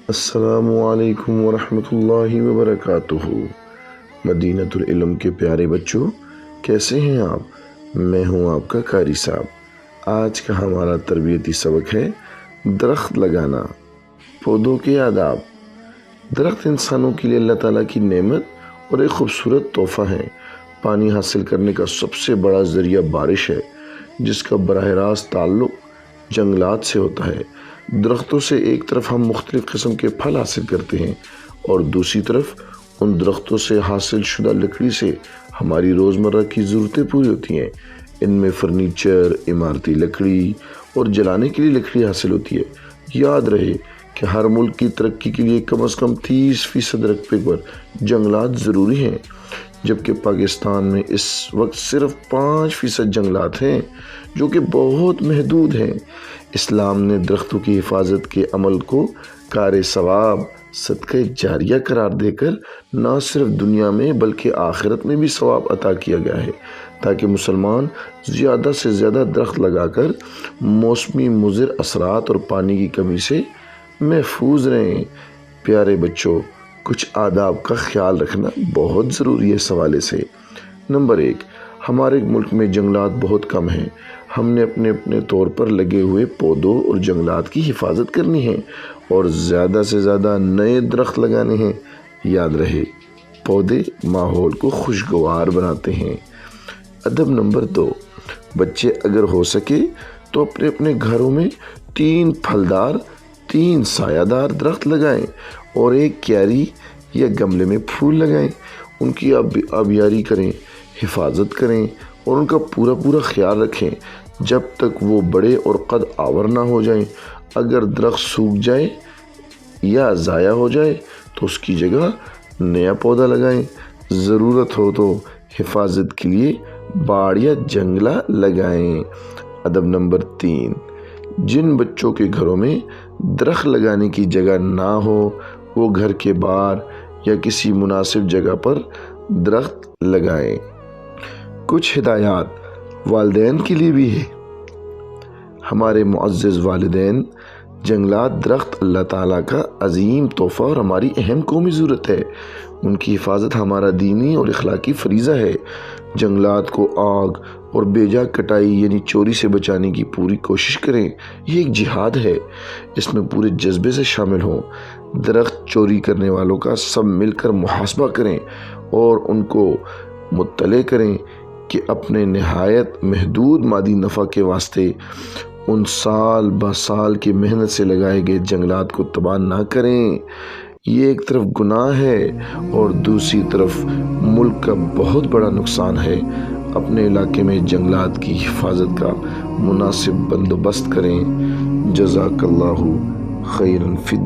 السلام علیکم ورحمۃ اللہ وبرکاتہ۔ مدینۃ العلم کے پیارے بچوں، کیسے ہیں آپ؟ میں ہوں آپ کا قاری صاحب۔ آج کا ہمارا تربیتی سبق ہے درخت لگانا، پودوں کے آداب۔ درخت انسانوں کے لیے اللہ تعالیٰ کی نعمت اور ایک خوبصورت تحفہ ہے۔ پانی حاصل کرنے کا سب سے بڑا ذریعہ بارش ہے، جس کا براہ راست تعلق جنگلات سے ہوتا ہے۔ درختوں سے ایک طرف ہم مختلف قسم کے پھل حاصل کرتے ہیں اور دوسری طرف ان درختوں سے حاصل شدہ لکڑی سے ہماری روزمرہ کی ضرورتیں پوری ہوتی ہیں۔ ان میں فرنیچر، عمارتی لکڑی اور جلانے کے لیے لکڑی حاصل ہوتی ہے۔ یاد رہے کہ ہر ملک کی ترقی کے لیے کم از کم 30% رقبے پر جنگلات ضروری ہیں، جبکہ پاکستان میں اس وقت صرف 5% جنگلات ہیں، جو کہ بہت محدود ہیں۔ اسلام نے درختوں کی حفاظت کے عمل کو کار ثواب، صدقہ جاریہ قرار دے کر نہ صرف دنیا میں بلکہ آخرت میں بھی ثواب عطا کیا گیا ہے، تاکہ مسلمان زیادہ سے زیادہ درخت لگا کر موسمی مضر اثرات اور پانی کی کمی سے محفوظ رہیں۔ پیارے بچوں، کچھ آداب کا خیال رکھنا بہت ضروری ہے اس حوالے سے۔ نمبر 1، ہمارے ملک میں جنگلات بہت کم ہیں۔ ہم نے اپنے طور پر لگے ہوئے پودوں اور جنگلات کی حفاظت کرنی ہے اور زیادہ سے زیادہ نئے درخت لگانے ہیں۔ یاد رہے، پودے ماحول کو خوشگوار بناتے ہیں۔ ادب نمبر 2، بچے اگر ہو سکے تو اپنے گھروں میں 3 پھلدار، 3 سایہ دار درخت لگائیں اور ایک کیاری یا گملے میں پھول لگائیں۔ ان کی آبیاری کریں، حفاظت کریں اور ان کا پورا خیال رکھیں جب تک وہ بڑے اور قد آور نہ ہو جائیں۔ اگر درخت سوکھ جائے یا ضائع ہو جائے تو اس کی جگہ نیا پودا لگائیں۔ ضرورت ہو تو حفاظت کے لیے باڑ یا جنگلہ لگائیں۔ ادب نمبر 3، جن بچوں کے گھروں میں درخت لگانے کی جگہ نہ ہو، وہ گھر کے باہر یا کسی مناسب جگہ پر درخت لگائیں۔ کچھ ہدایات والدین کے لیے بھی ہے۔ ہمارے معزز والدین، جنگلات، درخت اللہ تعالیٰ کا عظیم تحفہ اور ہماری اہم قومی ضرورت ہے۔ ان کی حفاظت ہمارا دینی اور اخلاقی فریضہ ہے۔ جنگلات کو آگ اور بے جا کٹائی یعنی چوری سے بچانے کی پوری کوشش کریں۔ یہ ایک جہاد ہے، اس میں پورے جذبے سے شامل ہوں۔ درخت چوری کرنے والوں کا سب مل کر محاسبہ کریں اور ان کو مطلع کریں کہ اپنے نہایت محدود مادی نفع کے واسطے ان سال بہ سال کی محنت سے لگائے گئے جنگلات کو تباہ نہ کریں۔ یہ ایک طرف گناہ ہے اور دوسری طرف ملک کا بہت بڑا نقصان ہے۔ اپنے علاقے میں جنگلات کی حفاظت کا مناسب بندوبست کریں۔ جزاک اللہ خیراً فی